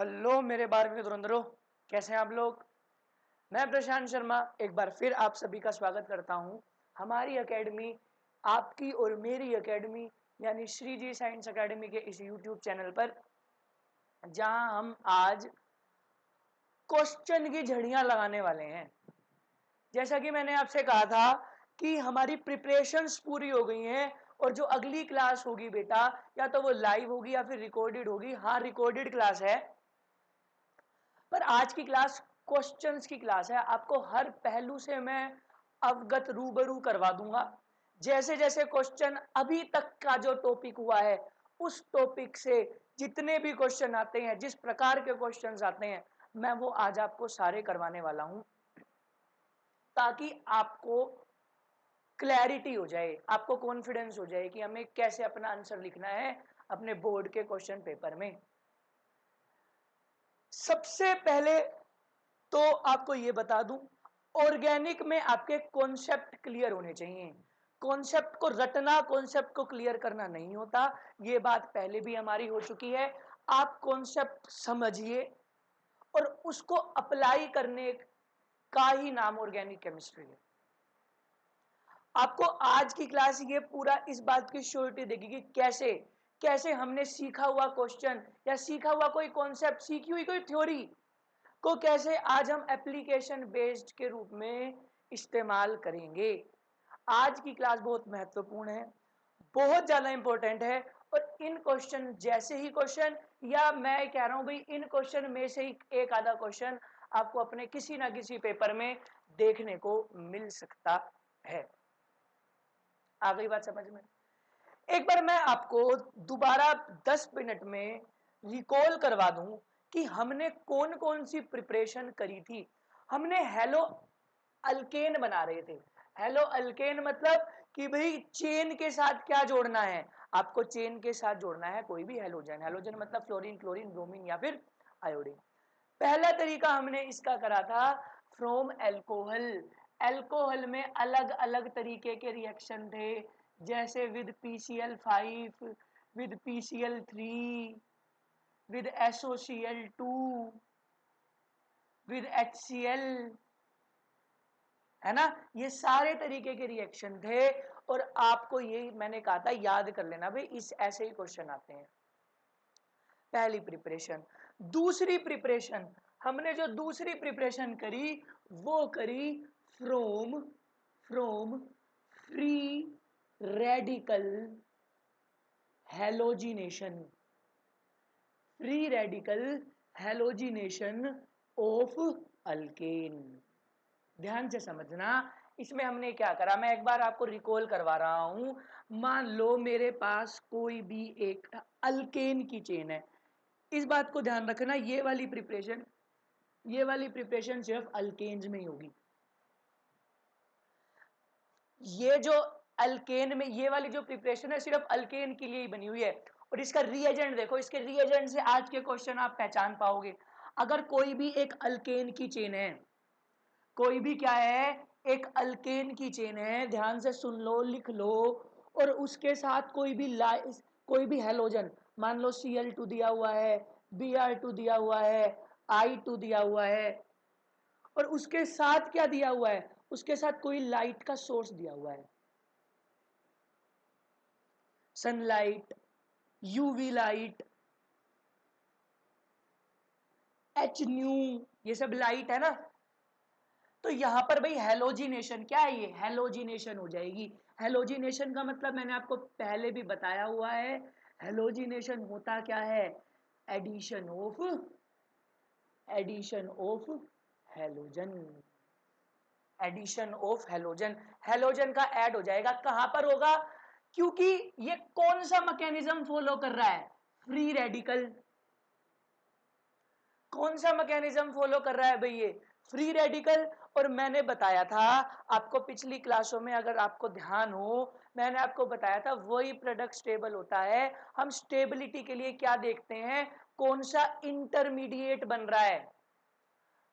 Hello मेरे 12वीं के धुरंधरों, कैसे हैं आप लोग। मैं प्रशांत शर्मा एक बार फिर आप सभी का स्वागत करता हूं हमारी एकेडमी, आपकी और मेरी एकेडमी यानी श्री जी साइंस एकेडमी के इस यूट्यूब चैनल पर, जहां हम आज क्वेश्चन की झड़ियां लगाने वाले हैं। जैसा कि मैंने आपसे कहा था कि हमारी प्रिपरेशंस पूरी हो गई हैं और जो अगली क्लास होगी बेटा, या तो वो लाइव होगी या फिर रिकॉर्डेड होगी। हाँ, रिकॉर्डेड क्लास है, पर आज की क्लास क्वेश्चंस की क्लास है। आपको हर पहलू से मैं अवगत रूबरू करवा दूंगा। जैसे जैसे क्वेश्चन अभी तक का जो टॉपिक हुआ है, उस टॉपिक से जितने भी क्वेश्चन आते हैं, जिस प्रकार के क्वेश्चंस आते हैं, मैं वो आज आपको सारे करवाने वाला हूं, ताकि आपको क्लैरिटी हो जाए, आपको कॉन्फिडेंस हो जाए कि हमें कैसे अपना आंसर लिखना है अपने बोर्ड के क्वेश्चन पेपर में। सबसे पहले तो आपको ये बता दूं, ऑर्गेनिक में आपके कॉन्सेप्ट क्लियर होने चाहिए। कॉन्सेप्ट को रटना, कॉन्सेप्ट को क्लियर करना नहीं होता, ये बात पहले भी हमारी हो चुकी है। आप कॉन्सेप्ट समझिए और उसको अप्लाई करने का ही नाम ऑर्गेनिक केमिस्ट्री है। आपको आज की क्लास ये पूरा इस बात की श्योरिटी देगी कि कैसे कैसे हमने सीखा हुआ क्वेश्चन या सीखा हुआ कोई कॉन्सेप्ट, सीखी हुई कोई थ्योरी को कैसे आज हम एप्लीकेशन बेस्ड के रूप में इस्तेमाल करेंगे। आज की क्लास बहुत महत्वपूर्ण है, बहुत ज्यादा इंपॉर्टेंट है। और इन क्वेश्चन जैसे ही क्वेश्चन, या मैं कह रहा हूं भाई इन क्वेश्चन में से ही एक आधा क्वेश्चन आपको अपने किसी ना किसी पेपर में देखने को मिल सकता है। आ गई बात समझ में। एक बार मैं आपको दोबारा 10 मिनट में रिकॉल करवा दूं कि हमने कौन कौन सी प्रिपरेशन करी थी। हमने हेलो अल्केन बना रहे थे। हेलो अल्केन मतलब कि भाई चेन के साथ क्या जोड़ना है, आपको चेन के साथ जोड़ना है कोई भी हेलोजन। हेलोजन मतलब फ्लोरीन, क्लोरीन, ब्रोमीन या फिर आयोडीन। पहला तरीका हमने इसका करा था फ्रॉम एल्कोहल। एल्कोहल में अलग अलग तरीके के रिएक्शन थे, जैसे with PCl5, with PCl3, with SOCl2, with HCl, है ना। ये सारे तरीके के रिएक्शन थे और आपको ये मैंने कहा था याद कर लेना भाई, इस ऐसे ही क्वेश्चन आते हैं। पहली प्रिपरेशन। दूसरी प्रिपरेशन, हमने जो दूसरी प्रिपरेशन करी वो करी from from free radical halogenation. Free radical halogenation of alkane. ध्यान से समझना, इसमें हमने क्या करा, मैं एक बार आपको रिकॉल करवा रहा हूं। मान लो मेरे पास कोई भी एक अल्केन की चेन है। इस बात को ध्यान रखना, ये वाली प्रिपरेशन सिर्फ अल्केन्स में ही होगी। ये जो अल्केन में ये वाली जो प्रिपरेशन है सिर्फ अल्केन के लिए ही बनी हुई है। और इसका रिएजेंट देखो, इसके रिएजेंट से आज के क्वेश्चन आप पहचान पाओगे। अगर कोई भी एक अल्केन की चेन है, कोई भी क्या है, एक अल्केन की चेन है, ध्यान से सुन लो, लिख लो, और उसके साथ कोई भी हेलोजन, मान लो Cl2 दिया हुआ है, Br2 दिया हुआ है, I2 दिया हुआ है, और उसके साथ क्या दिया हुआ है, उसके साथ कोई लाइट का सोर्स दिया हुआ है, sunlight, UV light, H new, ये सब लाइट है ना। तो यहां पर भाई हेलोजिनेशन क्या है, ये हेलोजिनेशन हो जाएगी। हेलोजिनेशन का मतलब मैंने आपको पहले भी बताया हुआ है। हेलोजिनेशन होता क्या है, addition of halogen. Addition of halogen, halogen का ऐड हो जाएगा। कहां पर होगा, क्योंकि ये कौन सा मैकेनिज्म फॉलो कर रहा है, फ्री रेडिकल। कौन सा मैकेनिज्म फॉलो कर रहा है भाई, ये फ्री रेडिकल। और मैंने बताया था आपको पिछली क्लासों में, अगर आपको ध्यान हो, मैंने आपको बताया था वही प्रोडक्ट स्टेबल होता है। हम स्टेबिलिटी के लिए क्या देखते हैं, कौन सा इंटरमीडिएट बन रहा है,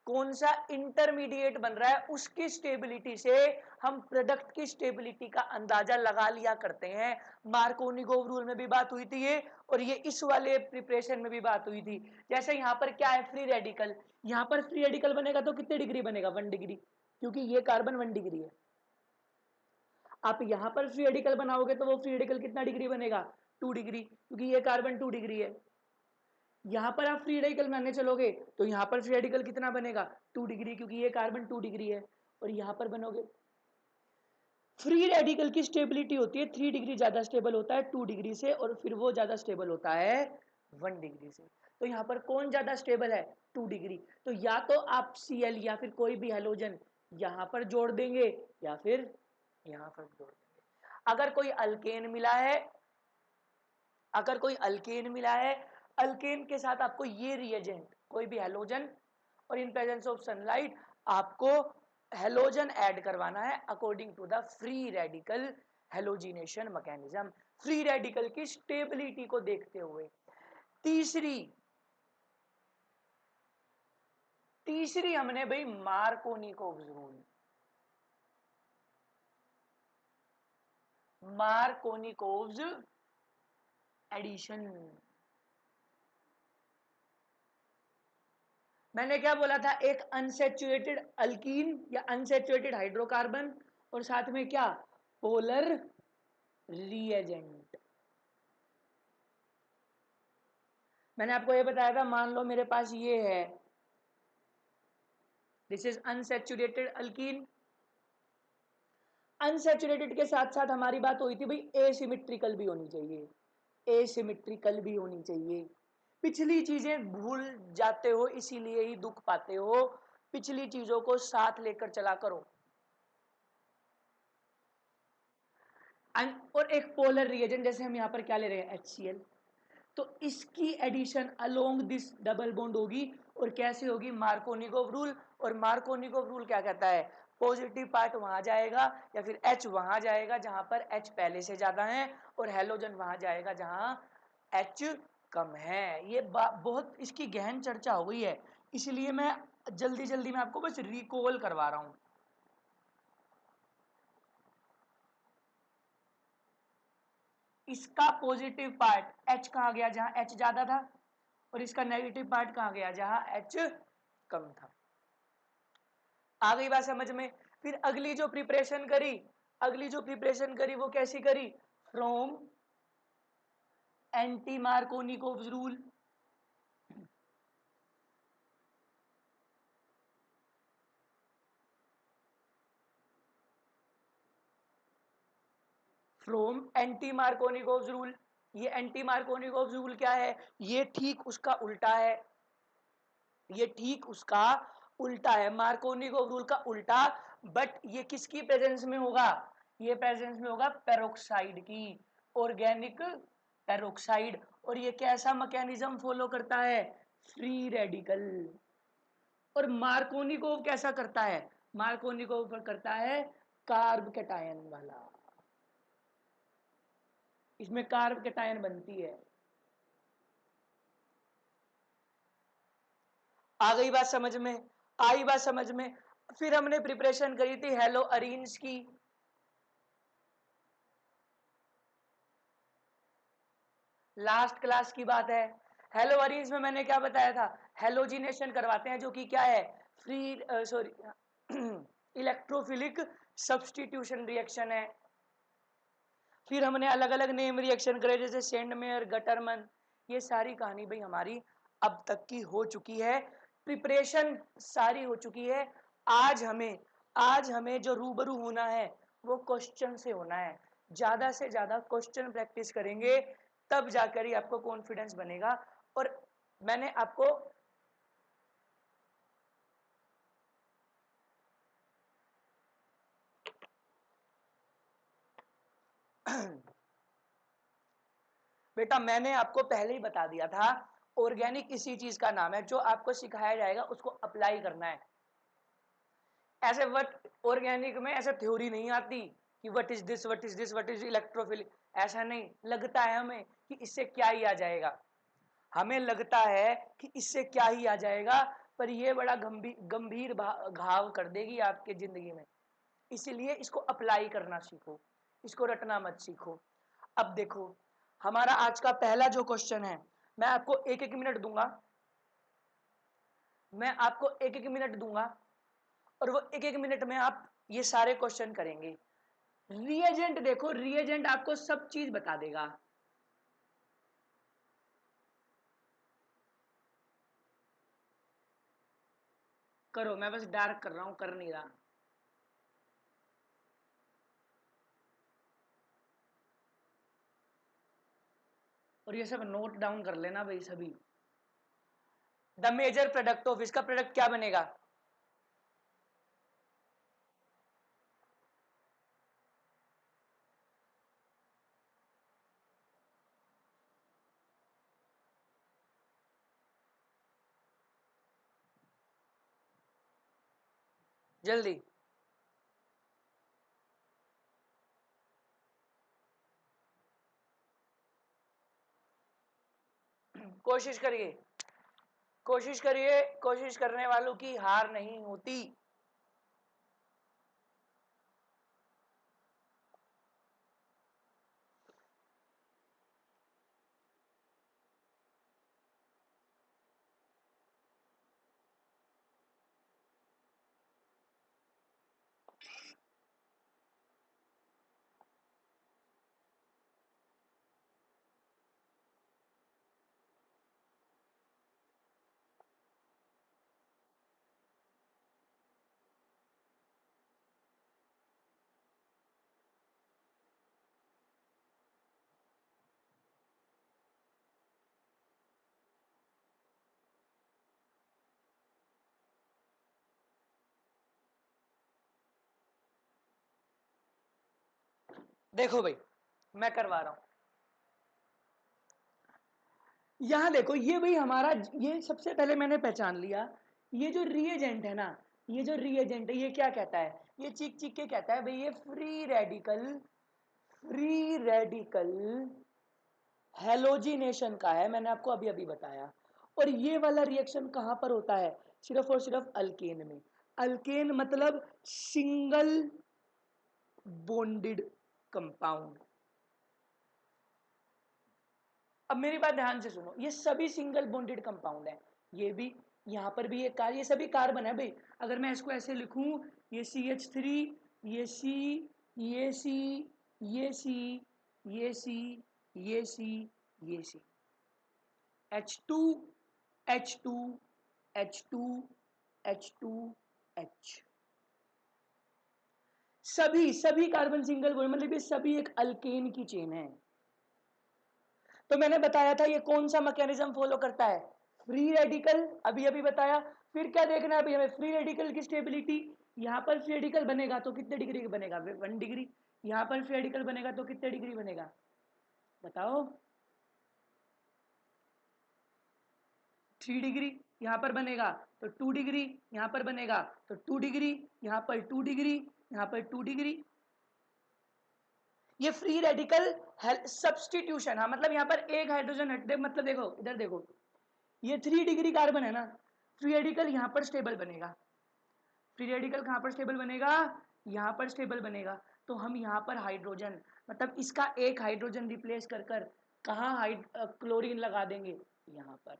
कौन सा इंटरमीडिएट बन रहा है, उसकी स्टेबिलिटी से हम प्रोडक्ट की स्टेबिलिटी का अंदाजा लगा लिया करते हैं। मार्कोनिकोव रूल में भी बात हुई थी ये, और ये इस वाले प्रिपरेशन में भी बात हुई थी। जैसे यहाँ पर क्या है, फ्री रेडिकल, यहाँ पर फ्री रेडिकल बनेगा तो कितने डिग्री बनेगा, 1 डिग्री, क्योंकि ये कार्बन 1 डिग्री है। आप यहां पर फ्री रेडिकल बनाओगे तो वो फ्री रेडिकल कितना डिग्री बनेगा, 2 डिग्री, क्योंकि ये कार्बन 2 डिग्री है। यहां पर आप फ्री रेडिकल बनाने चलोगे तो यहां पर फ्री रेडिकल कितना बनेगा, 2 डिग्री, क्योंकि ये कार्बन 2 डिग्री है। और यहां पर बनोगे, फ्री रेडिकल की स्टेबिलिटी होती है 3 डिग्री, ज्यादा स्टेबल होता है 2 डिग्री से, और फिर वो ज्यादा स्टेबल होता है 1 डिग्री से। तो यहाँ पर कौन ज्यादा स्टेबल है, 2 डिग्री। तो या तो आप Cl या फिर कोई भी हेलोजन यहां पर जोड़ देंगे या फिर यहां पर जोड़ देंगे। अगर कोई अल्केन मिला है, अगर कोई अल्केन मिला है, अल्केन के साथ आपको ये रिएजेंट, कोई भी हेलोजन, और इन प्रेजेंस ऑफ सनलाइट आपको हेलोजन ऐड करवाना है according to the free radical halogenation mechanism, free radical की स्टेबिलिटी को देखते हुए। तीसरी हमने भाई मार्कोनिकोव्स रूल, मार्कोनिकोव्स एडिशन। मैंने क्या बोला था, एक अनसैचुरेटेड अल्कीन या अनसैचुरेटेड हाइड्रोकार्बन, और साथ में क्या, पोलर रिएजेंट। मैंने आपको ये बताया था, मान लो मेरे पास ये है, this is unsaturated alkyne. Unsaturated के साथ साथ हमारी बात हुई थी भाई एसिमेट्रिकल भी होनी चाहिए, एसिमेट्रिकल भी होनी चाहिए। पिछली चीजें भूल जाते हो इसीलिए ही दुख पाते हो, पिछली चीजों को साथ लेकर चला करो। और एक पोलर रिएजेंट, जैसे हम यहां पर क्या ले रहे हैं, HCl, तो इसकी addition along this double bond होगी, और कैसे होगी, मार्कोनिकोव रूल। और मार्कोनिकोव रूल क्या कहता है, पॉजिटिव पार्ट वहां जाएगा या फिर H वहां जाएगा जहां पर H पहले से ज्यादा है, और हेलोजन वहां जाएगा जहां H कम है। ये बहुत इसकी गहन चर्चा हो गई है, इसलिए मैं जल्दी जल्दी में आपको बस रिकॉल करवा रहा हूं। इसका पॉजिटिव पार्ट H कहां गया, जहां H ज्यादा था, और इसका नेगेटिव पार्ट कहां गया, जहां H कम था। आ गई बात समझ में। फिर अगली जो प्रिपरेशन करी, अगली जो प्रिपरेशन करी वो कैसी करी, from anti Markovnikov's rule, from anti Markovnikov's rule. ये एंटी मार्कोनिकोव्स रूल क्या है, ये ठीक उसका उल्टा है, ये ठीक उसका उल्टा है, मार्कोनिकोव रूल का उल्टा। बट ये किसकी प्रेजेंस में होगा, ये प्रेजेंस में होगा पेरोक्साइड की, ऑर्गेनिक पेरोक्साइड। और ये कैसा मैकेनिज्म फॉलो करता है, फ्री रेडिकल। और मार्कोनिकोव कैसा करता है, मार्कोनिकोव करता है कार्ब कैटायन वाला, इसमें कार्ब कैटायन बनती है। आ गई बात समझ में, आई बात समझ में। फिर हमने प्रिपरेशन करी थी हेलो अरीन्स की, लास्ट क्लास की बात है। हेलो अरीन्स में मैंने क्या बताया था, हेलोजिनेशन करवाते हैं, जो कि क्या है, free sorry electrophilic substitution reaction है। फिर हमने अलग अलग नेम रिएक्शन करे, जैसे सेंडमेयर, गटरमन। ये सारी कहानी भाई हमारी अब तक की हो चुकी है, प्रिपरेशन सारी हो चुकी है। आज हमें जो रूबरू होना है वो क्वेश्चन से होना है, ज्यादा से ज्यादा क्वेश्चन प्रैक्टिस करेंगे तब जाकर ही आपको कॉन्फिडेंस बनेगा। और मैंने आपको बेटा मैंने आपको पहले ही बता दिया था, ऑर्गेनिक इसी चीज का नाम है, जो आपको सिखाया जाएगा उसको अप्लाई करना है। ऐसे वट ऑर्गेनिक में ऐसे थ्योरी नहीं आती कि what is this, what is this, what is electrophilic, ऐसा नहीं लगता है हमें कि इससे क्या ही आ जाएगा, हमें लगता है कि इससे क्या ही आ जाएगा, पर ये बड़ा गंभीर घाव कर देगी आपके जिंदगी में, इसीलिए इसको अप्लाई करना सीखो, इसको रटना मत सीखो। अब देखो हमारा आज का पहला जो क्वेश्चन है, मैं आपको एक एक मिनट दूंगा, मैं आपको एक एक मिनट दूंगा और वो एक एक मिनट में आप ये सारे क्वेश्चन करेंगे। रिएजेंट देखो, रिएजेंट आपको सब चीज बता देगा। करो, मैं बस डार्क कर रहा हूं, कर नहीं रहा। और ये सब नोट डाउन कर लेना भाई सभी। द मेजर प्रोडक्ट ऑफ, इसका प्रोडक्ट क्या बनेगा? जल्दी कोशिश करिए, कोशिश करिए, कोशिश करने वालों की हार नहीं होती। देखो भाई मैं करवा रहा हूं, यहां देखो ये भाई हमारा, ये सबसे पहले मैंने पहचान लिया, ये जो रिएजेंट है ना, ये जो रिएजेंट है ये क्या कहता है, ये चीख चीख के कहता है भाई ये free radical, free radical halogenation का है, मैंने आपको अभी अभी बताया। और ये वाला रिएक्शन कहां पर होता है? सिर्फ और सिर्फ अल्केन में। अल्केन मतलब सिंगल बॉन्डेड कंपाउंड। अब मेरी बात ध्यान से सुनो, ये सभी सिंगल बॉन्डेड कंपाउंड है, ये भी, यहां पर भी एक ये सभी कार्बन है भाई। अगर मैं इसको ऐसे लिखूं, ये CH3, ये C, ये C, ये C, ये C, ये C, ये C, H2, H2, H2, H2, H, सभी सभी कार्बन सिंगल बॉन्ड, मतलब ये सभी एक अल्केन की चेन है। तो मैंने बताया था ये कौन सा मैकेनिज्म फॉलो करता है? फ्री रेडिकल, अभी अभी बताया। फिर क्या देखना है अभी हमें? फ्री रेडिकल की स्टेबिलिटी। यहां पर फ्री रेडिकल बनेगा तो कितने डिग्री का बनेगा? 1 डिग्री। यहां पर फ्री रेडिकल बनेगा तो कितने डिग्री बनेगा? बताओ। 3 डिग्री। यहां पर बनेगा तो 2 डिग्री, यहां पर बनेगा तो 2 डिग्री, यहां पर 2 डिग्री, यहां पर 2 डिग्री। ये फ्री रेडिकल सब्सटीट्यूशन, हाँ मतलब यहां पर एक हाइड्रोजन हट दे, मतलब देखो इधर देखो, ये 3 डिग्री कार्बन है ना, फ्री रेडिकल यहां पर स्टेबल बनेगा। फ्री रेडिकल कहां पर स्टेबल बनेगा? यहां पर स्टेबल बनेगा। तो हम यहां पर हाइड्रोजन, मतलब इसका एक हाइड्रोजन रिप्लेस कर कर कहां क्लोरीन लगा देंगे? यहां पर।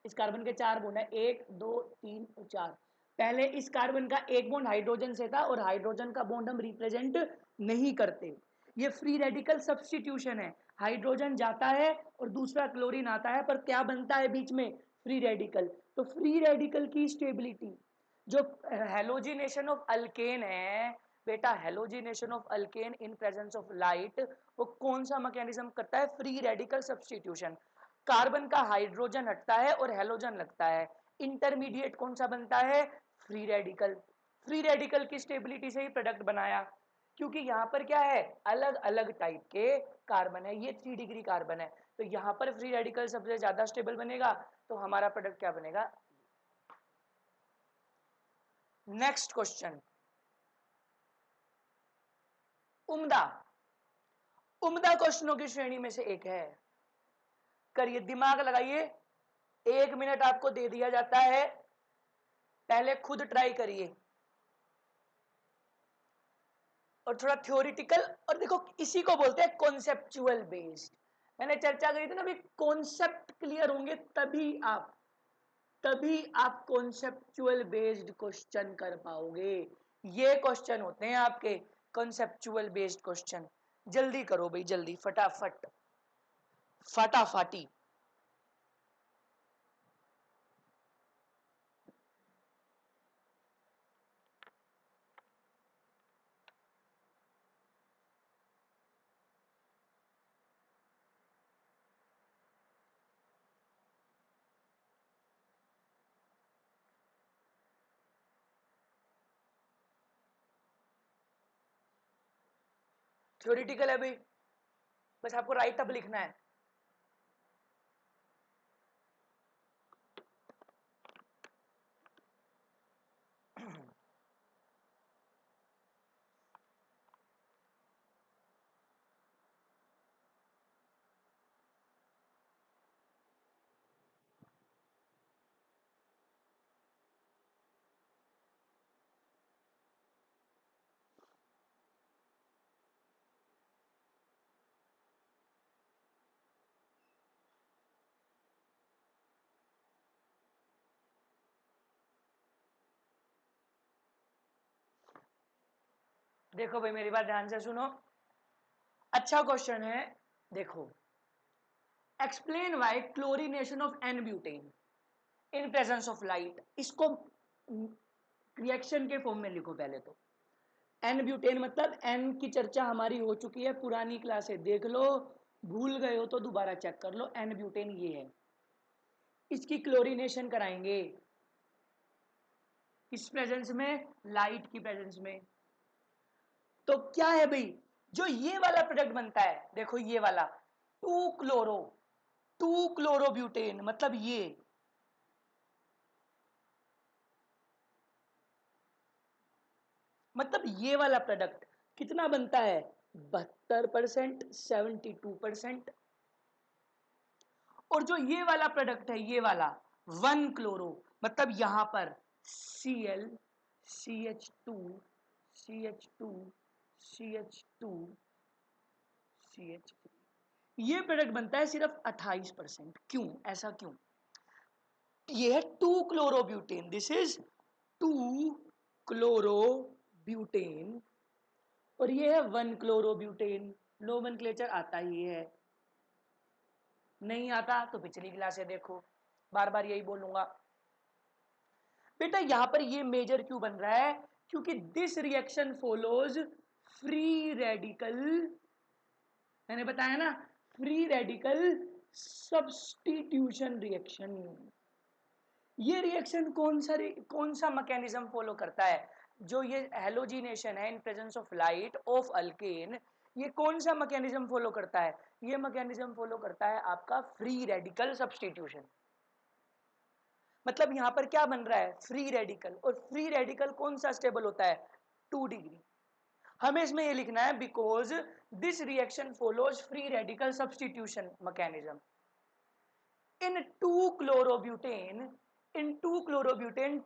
इस कार्बन के 4 बॉन्ड है, 1 2 3 और 4। पहले इस कार्बन का एक बॉन्ड हाइड्रोजन से था और हाइड्रोजन का बॉन्ड हम रिप्रेजेंट नहीं करते। ये फ्री रेडिकल सब्स्टिट्यूशन है, हाइड्रोजन जाता है और दूसरा क्लोरीन आता है, पर क्या बनता है बीच में? Free radical. तो फ्री रेडिकल की स्टेबिलिटी, जो हेलोजिनेशन ऑफ अल्केन है बेटा, halogenation of alkane in presence of light, वो कौन सा मैकेनिज्म करता है? Free radical substitution. कार्बन का हाइड्रोजन हटता है और हेलोजन लगता है, इंटरमीडिएट कौन सा बनता है? Free radical. फ्री रेडिकल की स्टेबिलिटी से ही प्रोडक्ट बनाया, क्योंकि यहां पर क्या है? अलग अलग टाइप के कार्बन है, ये 3 डिग्री कार्बन है, तो यहां पर फ्री रेडिकल सबसे ज्यादा स्टेबल बनेगा, तो हमारा प्रोडक्ट क्या बनेगा? नेक्स्ट क्वेश्चन, उम्दा, उम्दा क्वेश्चनों की श्रेणी में से एक है, करिए, दिमाग लगाइए। 1 मिनट आपको दे दिया जाता है, पहले खुद ट्राई करिए और थोड़ा थ्योरिटिकल। और देखो इसी को बोलते हैं कॉन्सेप्चुअल बेस्ड। मैंने चर्चा करी थी ना, अभी कॉन्सेप्ट क्लियर होंगे तभी आप कॉन्सेप्चुअल बेस्ड क्वेश्चन कर पाओगे। ये क्वेश्चन होते हैं आपके कॉन्सेप्चुअल बेस्ड क्वेश्चन। जल्दी करो भाई, जल्दी, फटाफट, फटाफटी। थ्योरिटिकल है भाई, बस आपको राइट अप लिखना है। देखो भाई मेरी बात ध्यान से सुनो, अच्छा क्वेश्चन है। देखो, explain why chlorination of n butane in presence of light. इसको रिएक्शन के फॉर्म में लिखो पहले तो। एन ब्यूटेन मतलब, एन की चर्चा हमारी हो चुकी है, पुरानी क्लासे देख लो, भूल गए हो तो दोबारा चेक कर लो। एन ब्यूटेन ये है, इसकी क्लोरीनेशन कराएंगे किस प्रेजेंस में? लाइट की प्रेजेंस में। तो क्या है भाई, जो ये वाला प्रोडक्ट बनता है, देखो ये वाला टू क्लोरोब्यूटेन, मतलब ये वाला प्रोडक्ट कितना बनता है? 72%, 72%। और जो ये वाला प्रोडक्ट है, ये वाला 1 क्लोरो, मतलब यहां पर Cl, CH2, CH2, CH2, CH3, ये प्रोडक्ट बनता है सिर्फ 28%। क्यों? ऐसा क्यों? ये है 2 क्लोरोब्यूटेन, दिस इज 2 क्लोरोब्यूटेन, और ये है 1 क्लोरोब्यूटेन। नोमेनक्लेचर आता ही है, नहीं आता तो पिछली क्लास से देखो, बार बार यही बोलूंगा बेटा। यहां पर ये मेजर क्यों बन रहा है? क्योंकि this reaction follows free radical, मैंने बताया ना, फ्री रेडिकल सब्स्टिट्यूशन रिएक्शन। ये रिएक्शन कौन सा मैकेनिज्म फॉलो करता है? जो ये हेलोजिनेशन है इन presence of light of alkane, ये कौन सा मैकेनिज्म फॉलो करता है? ये मैकेनिज्म फॉलो करता है आपका फ्री रेडिकल सब्स्टिट्यूशन। मतलब यहां पर क्या बन रहा है? Free radical. और फ्री रेडिकल कौन सा स्टेबल होता है? 2 डिग्री। हमें इसमें ये लिखना है, because this reaction follows free radical substitution mechanism in 2 chlorobutane,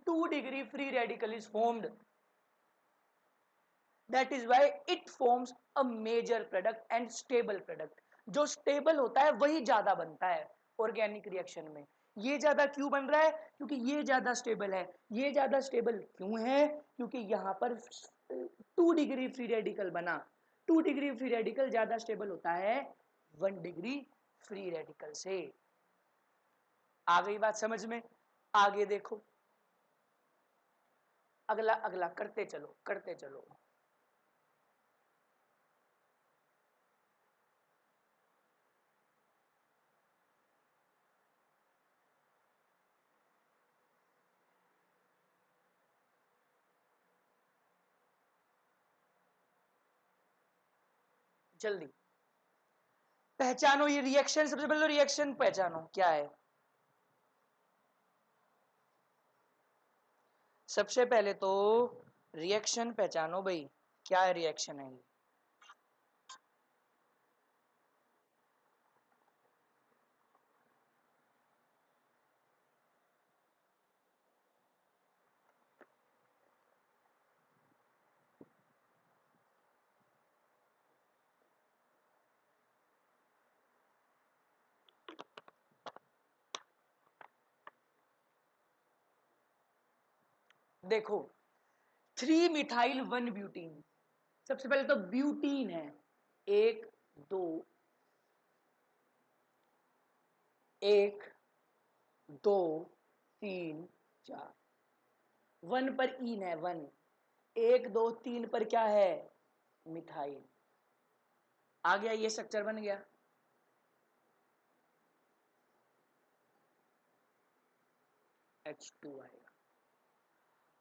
2 degree free radical is formed. That is why it forms a major product and stable product. जो स्टेबल होता है वही ज्यादा बनता है ऑर्गेनिक रिएक्शन में। ये ज्यादा क्यों बन रहा है? क्योंकि ये ज्यादा स्टेबल है। ये ज्यादा स्टेबल क्यों है? क्योंकि यहाँ पर 2 डिग्री फ्री रेडिकल बना। 2 डिग्री फ्री रेडिकल ज्यादा स्टेबल होता है 1 डिग्री फ्री रेडिकल से। आ गई बात समझ में? आगे देखो, अगला अगला करते चलो, करते चलो। जल्दी पहचानो ये रिएक्शन। सबसे पहले रिएक्शन पहचानो क्या है। सबसे पहले तो रिएक्शन पहचानो भाई, क्या है रिएक्शन है ये। देखो 3 मिथाइल 1 ब्यूटीन, सबसे पहले तो ब्यूटीन है, 1 2 1 2 3 4, 1 पर ईन है 1, 1 2 3 पर क्या है मिथाइल, आ गया, ये स्ट्रक्चर बन गया। H2 आएगा।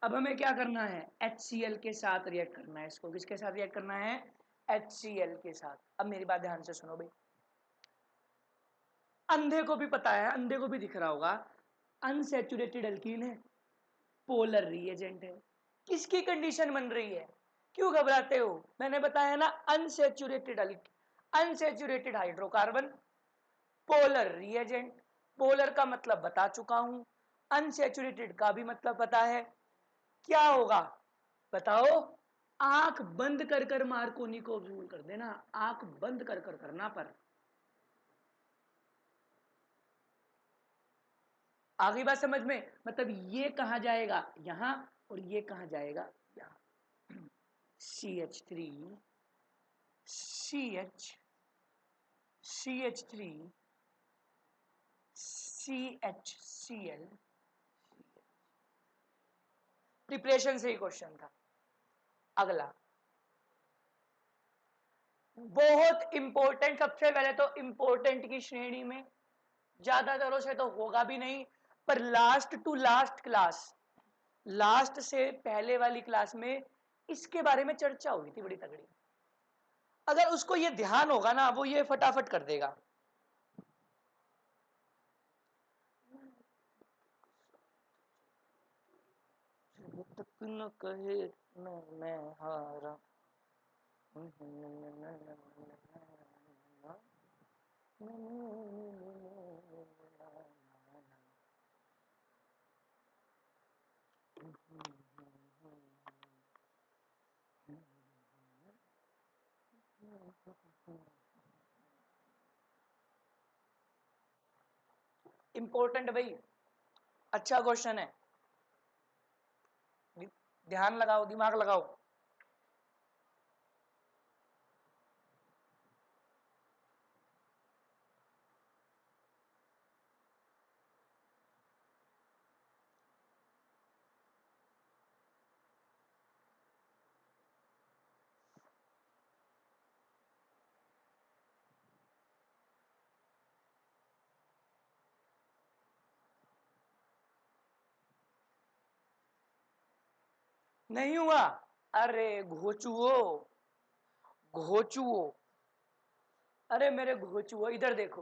अब हमें क्या करना है, HCl के साथ रिएक्ट करना है, इसको किसके साथ रिएक्ट करना है, HCl के साथ। अब मेरी बात ध्यान से सुनो भाई, अंधे को भी पता है, अंधे को भी दिख रहा होगा, अनसैचुरेटेड अल्कीन है, पोलर रिएजेंट है, किसकी कंडीशन बन रही है, क्यों घबराते हो, मैंने बताया ना, unsaturated hydrocarbon, polar reagent, polar का मतलब बता चुका हूं, अनसैचुरेटेड का भी मतलब पता है, क्या होगा बताओ, आंख बंद कर कर मार्कोनी को ऑब्जर्व कर देना, आंख बंद कर कर करना, पर आगे बात समझ में, मतलब ये कहा जाएगा यहां और ये कहा जाएगा यहां, CH3 CH3 CHCl, प्रिपरेशन से ही क्वेश्चन था। अगला बहुत इंपॉर्टेंट, सबसे पहले तो इंपॉर्टेंट की श्रेणी में, ज्यादातरों से तो होगा भी नहीं, पर last to last class, last से पहले वाली क्लास में इसके बारे में चर्चा हुई थी बड़ी तगड़ी, अगर उसको ये ध्यान होगा ना वो ये फटाफट कर देगा। तक न कहे न मैं हारा, इंपॉर्टेंट भाई, अच्छा क्वेश्चन है, ध्यान लगाओ, दिमाग लगाओ। नहीं हुआ, अरे घोचुओ, घोचुओ, अरे मेरे घोचुओ, इधर देखो,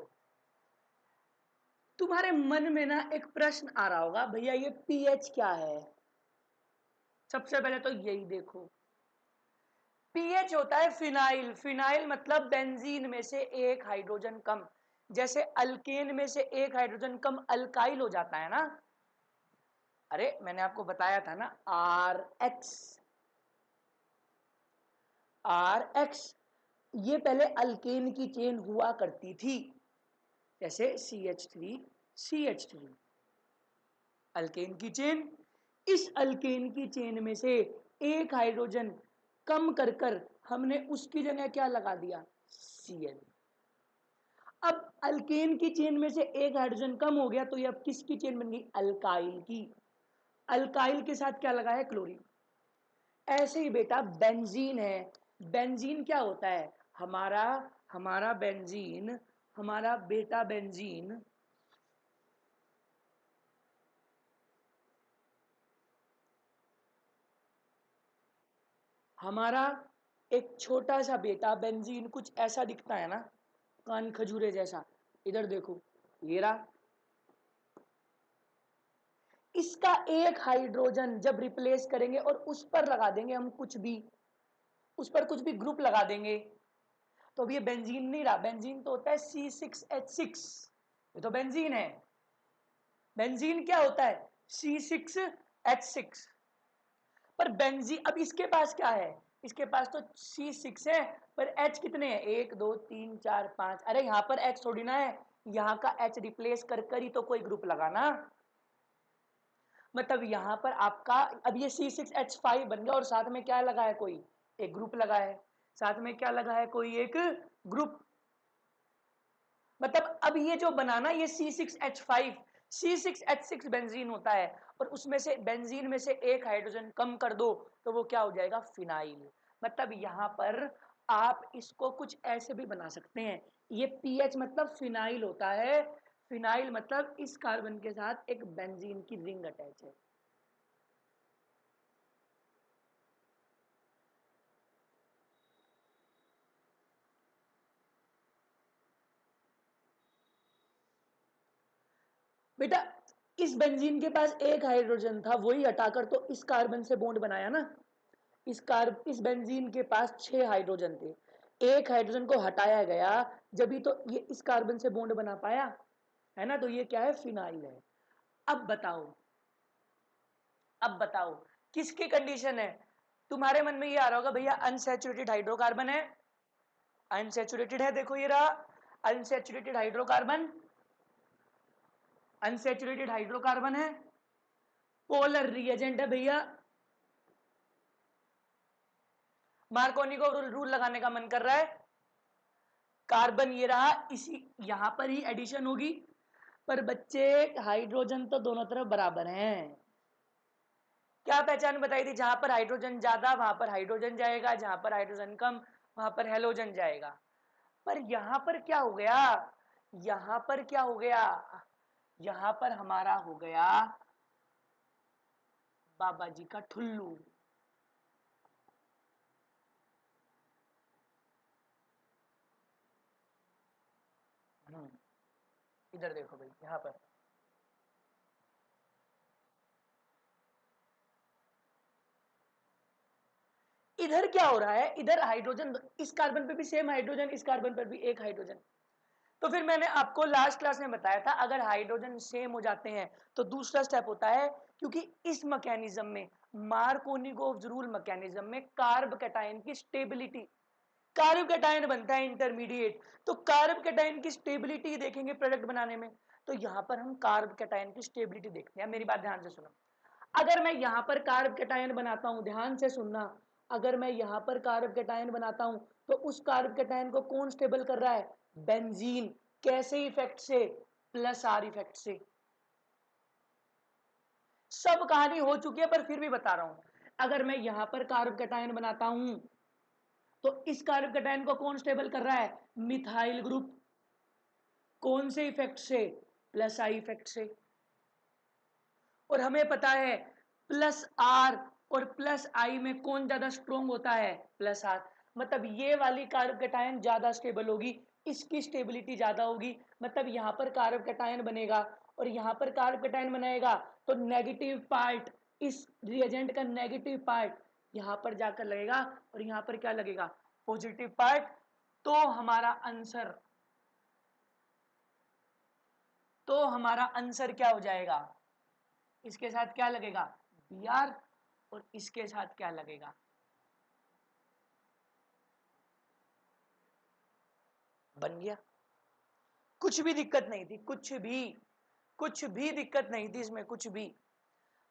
तुम्हारे मन में ना एक प्रश्न आ रहा होगा, भैया ये पीएच क्या है, सबसे पहले तो यही देखो, पीएच होता है फिनाइल, फिनाइल मतलब बेंजीन में से एक हाइड्रोजन कम, जैसे अल्केन में से एक हाइड्रोजन कम अल्काइल हो जाता है ना, अरे मैंने आपको बताया था ना, आर एक्स, ये पहले अल्केन की चेन हुआ करती थी, जैसे CH3 अल्केन की चेन, इस अल्केन की चेन में से एक हाइड्रोजन कम कर कर हमने उसकी जगह क्या लगा दिया, Cl। अब अल्केन की चेन में से एक हाइड्रोजन कम हो गया तो ये अब किसकी चेन बन गई, अल्काइल की, अल्काइल के साथ क्या लगा है, क्लोरीन। ऐसे ही बेटा बेंजीन है, बेंजीन क्या होता है, हमारा हमारा बेंजीन, हमारा बेटा बेंजीन हमारा एक छोटा सा बेटा बेंजीन कुछ ऐसा दिखता है ना, कान खजूरे जैसा, इधर देखो, ये रहा, इसका एक हाइड्रोजन जब रिप्लेस करेंगे और उस पर लगा देंगे हम कुछ भी, उस पर कुछ भी ग्रुप लगा देंगे, तो अब ये बेंजीन नहीं रहा, बेंजीन तो होता है C6H6, ये तो बेंजीन है, बेंजीन क्या होता है, C6H6, पर बेंजीन अब इसके पास क्या है, इसके पास तो C6 है, पर H कितने हैं, 1 2 3 4 5, अरे यहां पर H थोड़ी ना है, यहां का H रिप्लेस कर कर ही तो कोई ग्रुप लगाना, मतलब यहां पर आपका अब ये C6H5 बन गया और साथ में क्या लगा है, कोई एक ग्रुप लगा है, साथ में क्या लगा है, कोई एक ग्रुप। मतलब अब ये जो बनाना ये C6H5 C6H6 बेंजीन होता है और उसमें से बेंजीन में से एक हाइड्रोजन कम कर दो तो वो क्या हो जाएगा, फिनाइल। मतलब यहां पर आप इसको कुछ ऐसे भी बना सकते हैं, ये पीएच मतलब फिनाइल होता है, फिनाइल मतलब इस कार्बन के साथ एक बेंजीन की रिंग अटैच है। बेटा इस बेंजीन के पास एक हाइड्रोजन था, वही हटाकर तो इस कार्बन से बॉन्ड बनाया ना। इस बेंजीन के पास 6 हाइड्रोजन थे, एक हाइड्रोजन को हटाया गया, जब भी तो ये इस कार्बन से बॉन्ड बना पाया, है ना। तो ये क्या है, फिनाइल है। अब बताओ, अब बताओ किसकी कंडीशन है। तुम्हारे मन में ये आ रहा होगा भैया अनसैचुरेटेड हाइड्रोकार्बन है, अनसैचुरेटेड है, देखो ये रहा अनसैचुरेटेड हाइड्रोकार्बन, अनसैचुरेटेड हाइड्रोकार्बन है, पोलर रिएजेंट है भैया। मार्कोनी को रूल लगाने का मन कर रहा है, कार्बन ये रहा, इसी यहां पर ही एडिशन होगी, पर बच्चे हाइड्रोजन तो दोनों तरफ बराबर हैं। क्या पहचान बताई थी, जहां पर हाइड्रोजन ज्यादा वहां पर हाइड्रोजन जाएगा, जहां पर हाइड्रोजन कम वहां पर हेलोजन जाएगा। पर यहां पर क्या हो गया, यहां पर क्या हो गया, यहां पर हमारा हो गया बाबा जी का ठुल्लू। इधर देखो भाई, यहां पर इधर क्या हो रहा है, इधर हाइड्रोजन इस कार्बन पे भी सेम हाइड्रोजन, इस कार्बन पर भी एक हाइड्रोजन। तो फिर मैंने आपको लास्ट क्लास में बताया था, अगर हाइड्रोजन सेम हो जाते हैं तो दूसरा स्टेप होता है, क्योंकि इस मैकेनिज्म में मार्कोनिगोव रूल मैकेनिज्म में कार्ब कैटायन की स्टेबिलिटी, कार्ब कैटायन बनता है इंटरमीडिएट, तो कार्ब कैटायन की स्टेबिलिटी देखेंगे प्रोडक्ट बनाने में। तो यहां पर हम कार्ब कैटायन की स्टेबिलिटी देखते हैं, मेरी बात ध्यान से सुनो। अगर मैं यहां पर कार्ब कैटायन बनाता हूं, ध्यान से सुनना, अगर मैं यहां पर कार्ब कैटायन बनाता हूं तो उस कार्ब कैटायन को कौन स्टेबल कर रहा है, बेंजीन। कैसे इफेक्ट से, प्लस आर इफेक्ट से। सब कहानी हो चुकी है पर फिर भी बता रहा हूं, अगर मैं यहां पर कार्ब कैटायन बनाता हूं तो इस कार्ब कैटायन को कौन स्टेबल कर रहा है, मिथाइल ग्रुप। कौन से इफेक्ट से, प्लस आई इफेक्ट से। और हमें पता है प्लस आर और प्लस आई में कौन ज्यादा स्ट्रोंग होता है, प्लस आर। मतलब ये वाली कार्ब कैटायन ज्यादा स्टेबल होगी, इसकी स्टेबिलिटी ज्यादा होगी। मतलब यहां पर कार्ब कैटायन बनेगा और यहां पर कार्ब कैटायन बनाएगा तो नेगेटिव पार्ट, इस रिएजेंट का नेगेटिव पार्ट यहां पर जाकर लगेगा और यहां पर क्या लगेगा, पॉजिटिव पार्ट। तो हमारा आंसर, तो हमारा आंसर क्या हो जाएगा, इसके साथ क्या लगेगा, बी आर, और इसके साथ क्या लगेगा, बन गया। कुछ भी दिक्कत नहीं थी, कुछ भी दिक्कत नहीं थी इसमें, कुछ भी।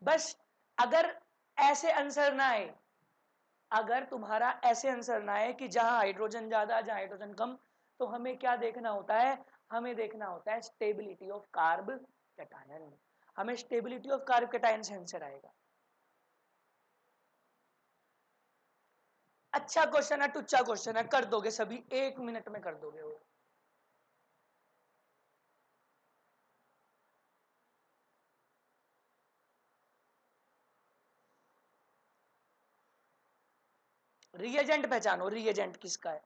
बस अगर ऐसे आंसर ना आए, अगर तुम्हारा ऐसे आंसर ना आए कि जहां हाइड्रोजन ज्यादा जहां हाइड्रोजन कम, तो हमें क्या देखना होता है, हमें देखना होता है स्टेबिलिटी ऑफ कार्ब कैटायन। हमें स्टेबिलिटी ऑफ कार्ब कैटायन से आंसर आएगा। अच्छा क्वेश्चन है, टुच्चा क्वेश्चन है, कर दोगे सभी, 1 मिनट में कर दोगे वो। रिएजेंट पहचानो, रिएजेंट किसका है।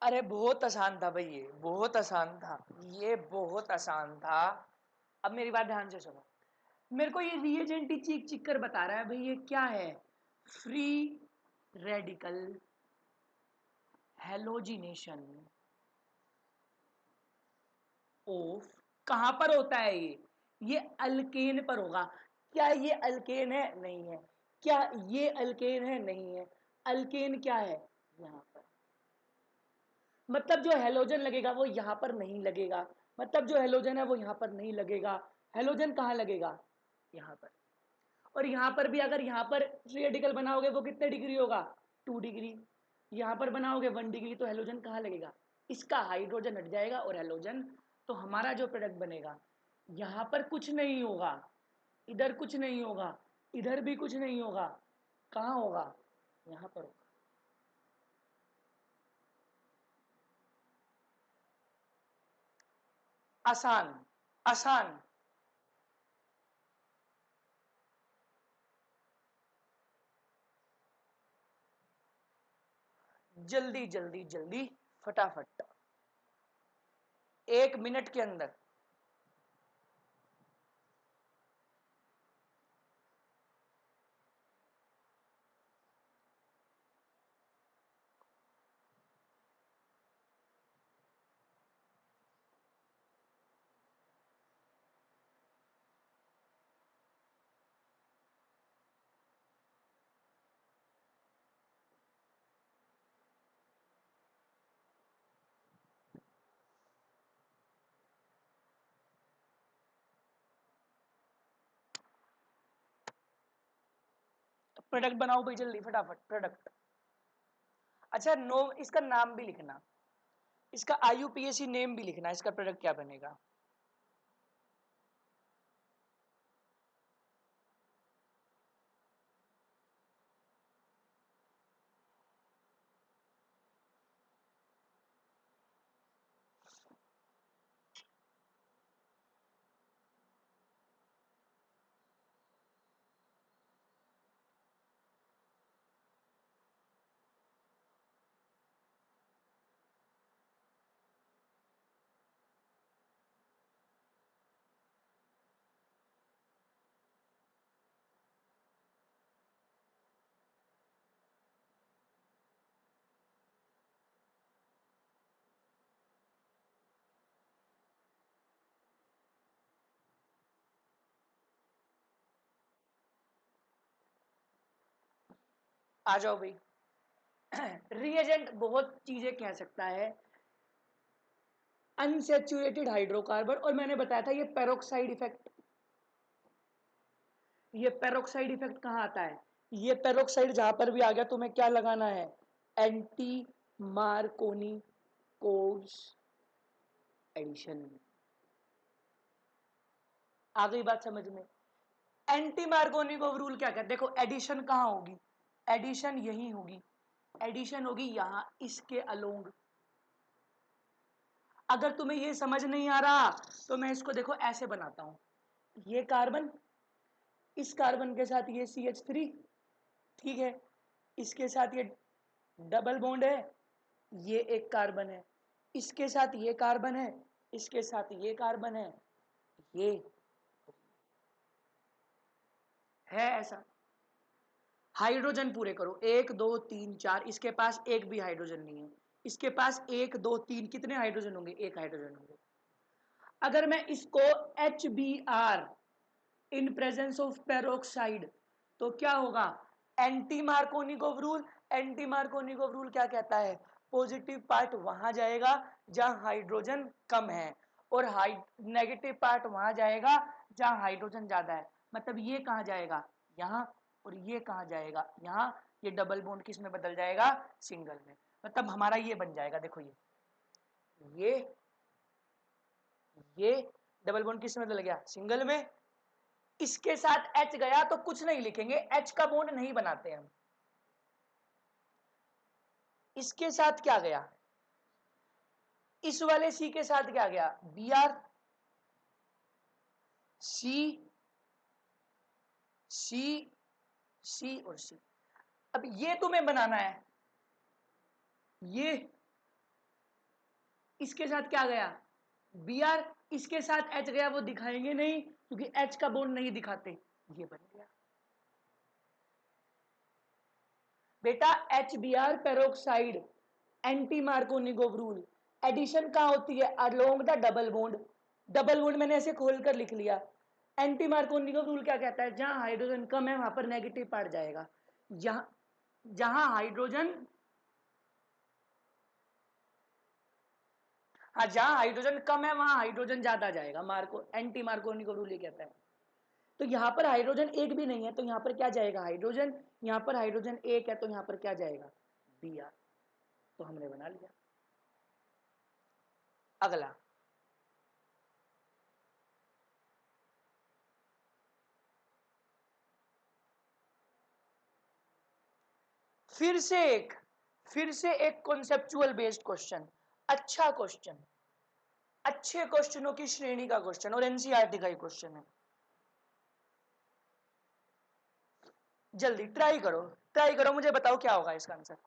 अरे बहुत आसान था भाई, ये बहुत आसान था, ये बहुत आसान था। अब मेरी बात ध्यान से सुनो, मेरे को ये रिएजेंट ही चीख चीख कर बता रहा है भाई ये क्या है, फ्री रेडिकल हेलोजिनेशन ऑफ, कहां पर होता है ये अल्केन पर होगा। क्या ये अल्केन है? नहीं है। क्या ये अल्केन है? नहीं है। अल्केन क्या है? यहां पर, मतलब जो हेलोजन लगेगा वो यहां पर नहीं लगेगा, मतलब जो हेलोजन है वो यहां पर नहीं लगेगा। हेलोजन कहां लगेगा? यहां पर। और यहां पर भी अगर यहां पर फ्री रेडिकल बनाओगे वो कितने डिग्री होगा? 2 डिग्री। यहां पर बनाओगे 1 डिग्री, तो हेलोजन कहां लगेगा? इसका हाइड्रोजन हट जाएगा और हेलोजन, तो हमारा जो प्रोडक्ट बनेगा, यहां पर कुछ नहीं होगा, इधर कुछ नहीं होगा, इधर भी कुछ नहीं होगा, कहां होगा? यहां पर होगा। आसान, आसान। जल्दी जल्दी जल्दी, फटाफट, 1 मिनट के अंदर। प्रोडक्ट बनाओ भाई जल्दी फटाफट, प्रोडक्ट। अच्छा, नो, इसका नाम भी लिखना, इसका आईयूपीएसी नेम भी लिखना, इसका प्रोडक्ट क्या बनेगा। आ जाओ भाई। रिएजेंट बहुत चीजें कह सकता है, अनसेचुरेटेड हाइड्रोकार्बन, और मैंने बताया था ये पेरोक्साइड इफेक्ट, ये पेरोक्साइड इफेक्ट कहां आता है? ये पेरोक्साइड जहां पर भी आ गया, तुम्हें क्या लगाना है? Anti Markovnikov Kharasch addition. आ गई बात समझ में? एंटी मार्कोनिकोव रूल क्या कहते हैं? देखो एडिशन कहां होगी? एडिशन यही होगी, एडिशन होगी यहां इसके अलोंग। अगर तुम्हें ये समझ नहीं आ रहा तो मैं इसको देखो ऐसे बनाता हूं, ये कार्बन, इस कार्बन के साथ ये CH3, ठीक है, इसके साथ ये डबल बॉन्ड है, ये एक कार्बन है, इसके साथ ये कार्बन है, इसके साथ ये कार्बन ये है ऐसा। हाइड्रोजन पूरे करो, 1 2 3 4, इसके पास एक भी हाइड्रोजन नहीं है, इसके पास 1 2 3, कितने हाइड्रोजन होंगे? एक हाइड्रोजन होंगे। अगर मैं इसको HBr in presence of peroxide, तो क्या होगा? Anti Markovnikov rule, anti Markovnikov rule क्या कहता है? पॉजिटिव पार्ट वहां जाएगा जहां हाइड्रोजन कम है, और नेगेटिव पार्ट वहां जाएगा जहां हाइड्रोजन ज्यादा है। मतलब ये कहां जाएगा? यहाँ। और ये कहां जाएगा? यहाँ। ये डबल बॉन्ड किस में बदल जाएगा? सिंगल में। मतलब हमारा ये बन जाएगा, देखो ये ये डबल बॉन्ड किस में बदल गया? सिंगल में। इसके साथ H गया तो कुछ नहीं लिखेंगे, H का बॉन्ड नहीं बनाते हम। इसके साथ क्या गया? इस वाले C के साथ क्या गया? Br, C, C, C और C। अब ये तुम्हें बनाना है, ये इसके साथ क्या गया Br, इसके साथ H गया, वो दिखाएंगे नहीं क्योंकि H का बॉन्ड नहीं दिखाते, ये बन गया बेटा HBr peroxide, anti Markovnikov rule, addition कहां होती है along the double bond, double bond मैंने ऐसे खोलकर लिख लिया। एंटी मार्कोनिकोव रूल क्या कहता है, जहां हाइड्रोजन कम है वहां पर नेगेटिव पार्ट जाएगा, जहां जहां हाइड्रोजन, हाँ जहां हाइड्रोजन कम है वहां हाइड्रोजन ज्यादा जाएगा, मार्को एंटी मार्कोनिकोव रूल ये कहता है। तो यहाँ पर हाइड्रोजन एक भी नहीं है तो यहाँ पर क्या जाएगा हाइड्रोजन, यहाँ पर हाइड्रोजन एक है तो यहाँ पर क्या जाएगा Br, तो हमने बना लिया। अगला फिर से एक कॉन्सेप्चुअल बेस्ड क्वेश्चन, अच्छा क्वेश्चन, अच्छे क्वेश्चनों की श्रेणी का क्वेश्चन और एनसीईआरटी का ही क्वेश्चन है। जल्दी ट्राई करो, मुझे बताओ क्या होगा इसका आंसर।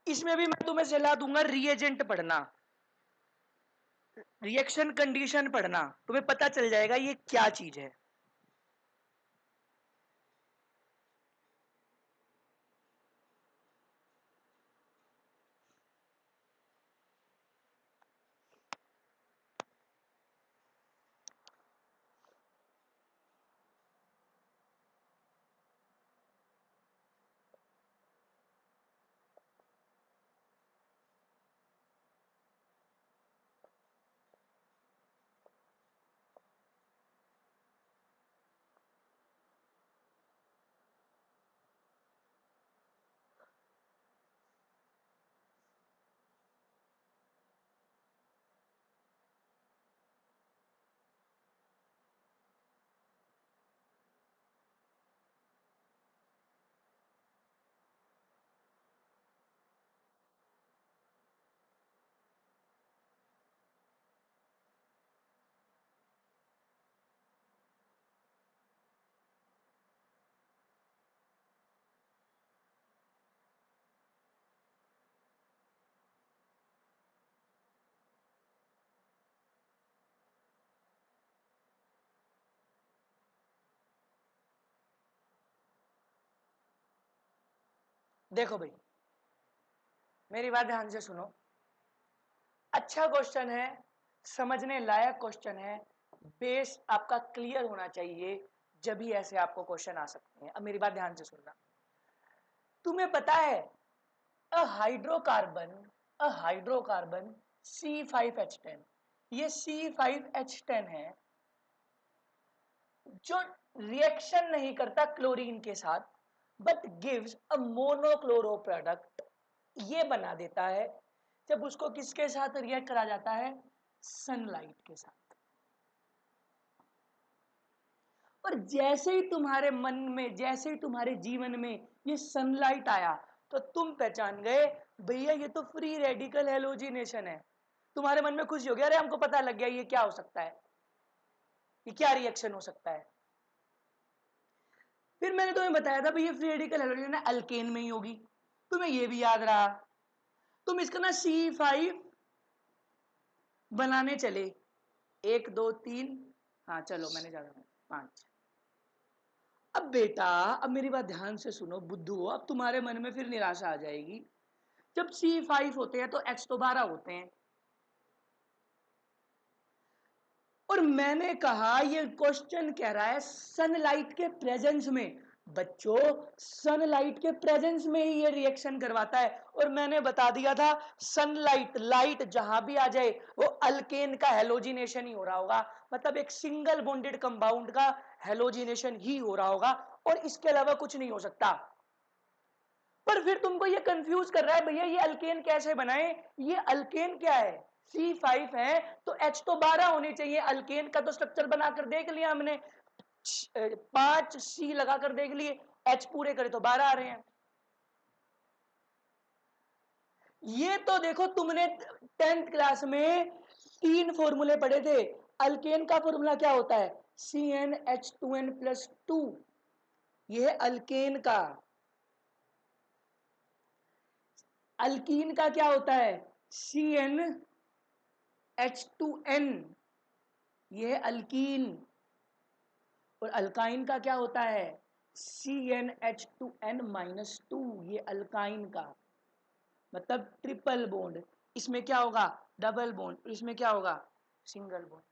इसमें भी मैं तुम्हें सलाह दूंगा रिएजेंट पढ़ना, रिएक्शन कंडीशन पढ़ना, तुम्हें पता चल जाएगा ये क्या चीज है। देखो भाई मेरी बात ध्यान से सुनो, अच्छा क्वेश्चन है, समझने लायक क्वेश्चन है, बेस आपका क्लियर होना चाहिए, जब भी ऐसे आपको क्वेश्चन आ सकते हैं। अब मेरी बात ध्यान से सुनना, तुम्हें पता है अ हाइड्रोकार्बन C5H10, ये C5H10 है जो रिएक्शन नहीं करता क्लोरीन के साथ but gives a monochloro product, ये बना देता है जब उसको किसके साथ रिएक्ट करा जाता है, सनलाइट के साथ। और जैसे ही तुम्हारे मन में, जैसे ही तुम्हारे जीवन में ये सनलाइट आया तो तुम पहचान गए भैया ये तो फ्री रेडिकल हैलोजिनेशन है, तुम्हारे मन में खुशी हो गया, अरे हमको पता लग गया ये क्या हो सकता है, ये क्या रिएक्शन हो सकता है। फिर मैंने तुम्हें बताया था भैया फ्री रेडिकल हैलोजन अल्केन में ही होगी, तुम्हें ये भी याद रहा, तुम इसका ना C5 बनाने चले, 1 2 3, हाँ चलो मैंने ज्यादा 5। अब बेटा अब मेरी बात ध्यान से सुनो बुद्धू, अब तुम्हारे मन में फिर निराशा आ जाएगी, जब C5 होते हैं तो H तो 12 होते हैं, और मैंने कहा ये क्वेश्चन कह रहा है सनलाइट के प्रेजेंस में, बच्चों सनलाइट के प्रेजेंस में ही ये रिएक्शन करवाता है, और मैंने बता दिया था सनलाइट लाइट जहां भी आ जाए वो अल्केन का हेलोजिनेशन ही हो रहा होगा, मतलब एक सिंगल बॉन्डेड कंपाउंड का हेलोजिनेशन ही हो रहा होगा और इसके अलावा कुछ नहीं हो सकता। पर फिर तुमको ये कंफ्यूज कर रहा है भैया ये अल्केन कैसे बनाए, ये अल्केन क्या है, C5 है तो H तो 12 होने चाहिए, अल्केन का तो स्ट्रक्चर बनाकर देख लिया हमने, 5 C लगाकर देख लिए, H पूरे करे तो 12 आ रहे हैं। ये तो देखो तुमने 10th क्लास में 3 फॉर्मूले पढ़े थे। अल्केन का फॉर्मूला क्या होता है? CnH2n+2। ये है अल्केन का। अल्कीन का क्या होता है? CnH2n। ये है अल्कीन। और अल्काइन का क्या होता है? CnH2n-2। ये अल्काइन का मतलब ट्रिपल बॉन्ड। इसमें क्या होगा? Double bond. इसमें क्या होगा? Single bond.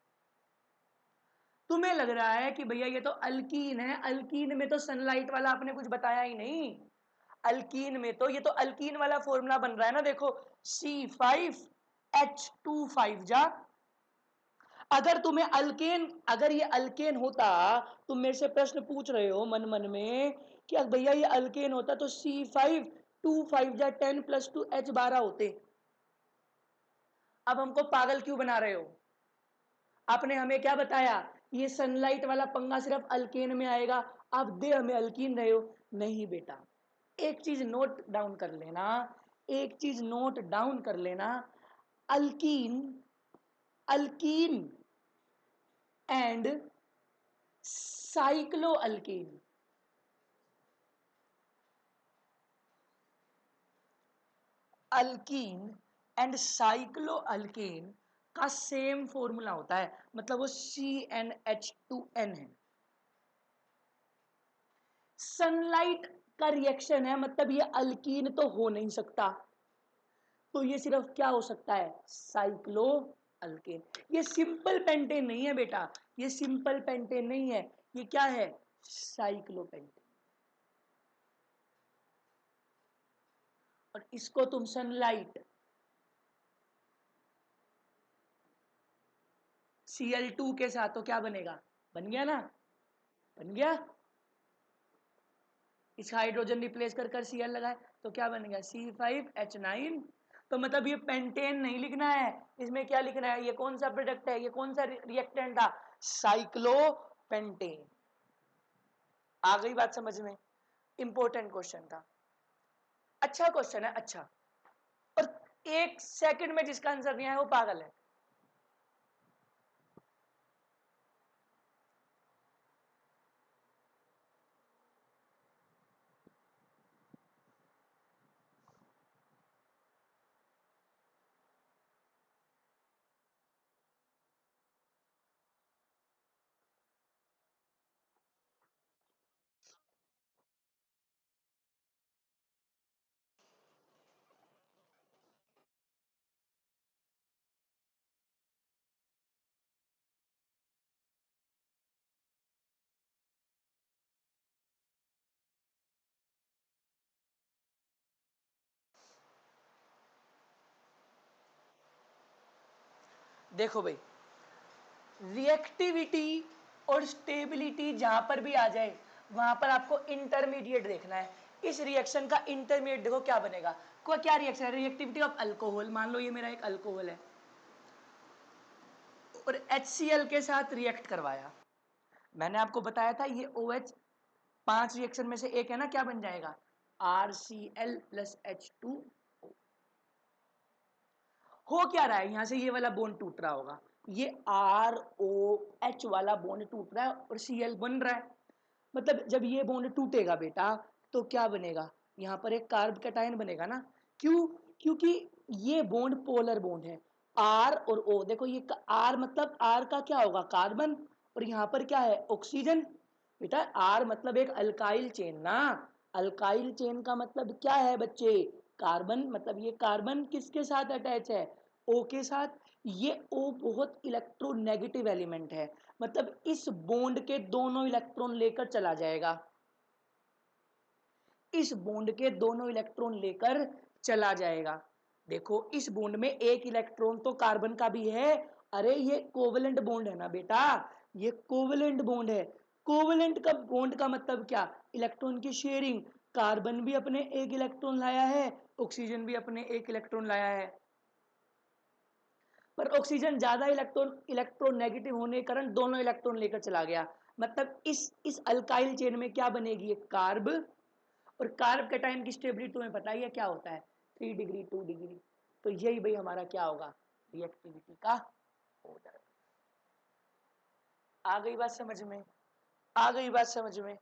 तुम्हें लग रहा है कि भैया ये तो अल्कीन है, अल्कीन में तो सनलाइट वाला आपने कुछ बताया ही नहीं। अल्कीन में तो ये तो अल्कीन वाला फॉर्मूला बन रहा है ना, देखो C5H25 जा। अगर तुम्हें अल्केन, अगर ये अल्केन होता, तुम मेरे से प्रश्न पूछ रहे हो मन मन में कि भैया ये अल्केन होता तो C5 जा 10+2H12 होते। अब हमको पागल क्यों बना रहे हो? आपने हमें क्या बताया? ये सनलाइट वाला पंगा सिर्फ अल्केन में आएगा, आप दे हमें अल्कीन रहे हो। नहीं बेटा, एक चीज नोट डाउन कर लेना, एक चीज नोट डाउन कर लेना। Alkyne, alkyne and cyclo alkyne, alkyne and cyclo alkyne का सेम फॉर्मूला होता है, मतलब वो CnH2n है। सनलाइट का रिएक्शन है, मतलब ये अल्कीन तो हो नहीं सकता, तो ये सिर्फ क्या हो सकता है? Cyclo alkane. ये सिंपल पेंटेन नहीं है बेटा, ये सिंपल पेंटेन नहीं है, ये क्या है? साइक्लोपेंटेन। और इसको तुम सनलाइट Cl2 के साथ तो क्या बनेगा? बन गया ना? बन गया। इस हाइड्रोजन रिप्लेस कर कर Cl लगाए तो क्या बनेगा? C5H9। तो मतलब ये पेंटेन नहीं लिखना है, इसमें क्या लिखना है? ये कौन सा प्रोडक्ट है, ये कौन सा रिएक्टेंट था? साइक्लोपेंटेन। आ गई बात समझ में? इंपॉर्टेंट क्वेश्चन था, अच्छा क्वेश्चन है, अच्छा। और 1 सेकंड में जिसका आंसर नहीं आया वो पागल है। देखो भाई, रिएक्टिविटी और स्टेबिलिटी जहां पर भी आ जाए वहां पर आपको इंटरमीडिएट देखना है। इस रिएक्शन का इंटरमीडिएट देखो क्या बनेगा। कोई क्या रिएक्शन है? Reactivity of alcohol. मान लो ये मेरा एक अल्कोहल है और HCl के साथ रिएक्ट करवाया। मैंने आपको बताया था ये OH 5 रिएक्शन में से एक है ना, क्या बन जाएगा? RCl+H2। हो क्या रहा है? यहां से ये वाला बॉन्ड टूट रहा होगा, ये ROH वाला बॉन्ड टूट रहा है और Cl बन रहा है। मतलब जब ये बॉन्ड टूटेगा बेटा तो क्या बनेगा? यहाँ पर एक कार्ब कैटायन बनेगा ना। क्यों? क्योंकि ये बॉन्ड पोलर बॉन्ड है। R और O, देखो ये R मतलब R का क्या होगा? कार्बन। और यहाँ पर क्या है? ऑक्सीजन। बेटा R मतलब एक अल्काइल चेन ना। अल्काइल चेन का मतलब क्या है बच्चे? कार्बन। मतलब ये कार्बन किसके साथ अटैच है? O के साथ। ये O बहुत इलेक्ट्रोनेगेटिव एलिमेंट है, मतलब इस बॉन्ड के दोनों इलेक्ट्रॉन लेकर चला जाएगा, इस बॉन्ड के दोनों इलेक्ट्रॉन लेकर चला जाएगा। देखो इस बॉन्ड में एक इलेक्ट्रॉन तो कार्बन का भी है। अरे ये कोवेलेंट बॉन्ड है ना बेटा, ये कोवेलेंट बॉन्ड है। कोवेलेंट का बॉन्ड का मतलब क्या? इलेक्ट्रॉन की शेयरिंग। कार्बन भी अपने एक इलेक्ट्रॉन लाया है, ऑक्सीजन भी अपने एक इलेक्ट्रॉन लाया है, पर ऑक्सीजन ज्यादा इलेक्ट्रोनेगेटिव होने के कारण दोनों इलेक्ट्रॉन लेकर चला गया। मतलब इस अल्काइल चेन में क्या बनेगी? एक कार्ब। और कार्ब कैटायन की स्टेबिलिटी तुम्हें पता ही है क्या होता है? 3 डिग्री 2 डिग्री, तो यही भाई हमारा क्या होगा, रिएक्टिविटी का ऑर्डर। आ गई बात समझ में, आ गई बात समझ में।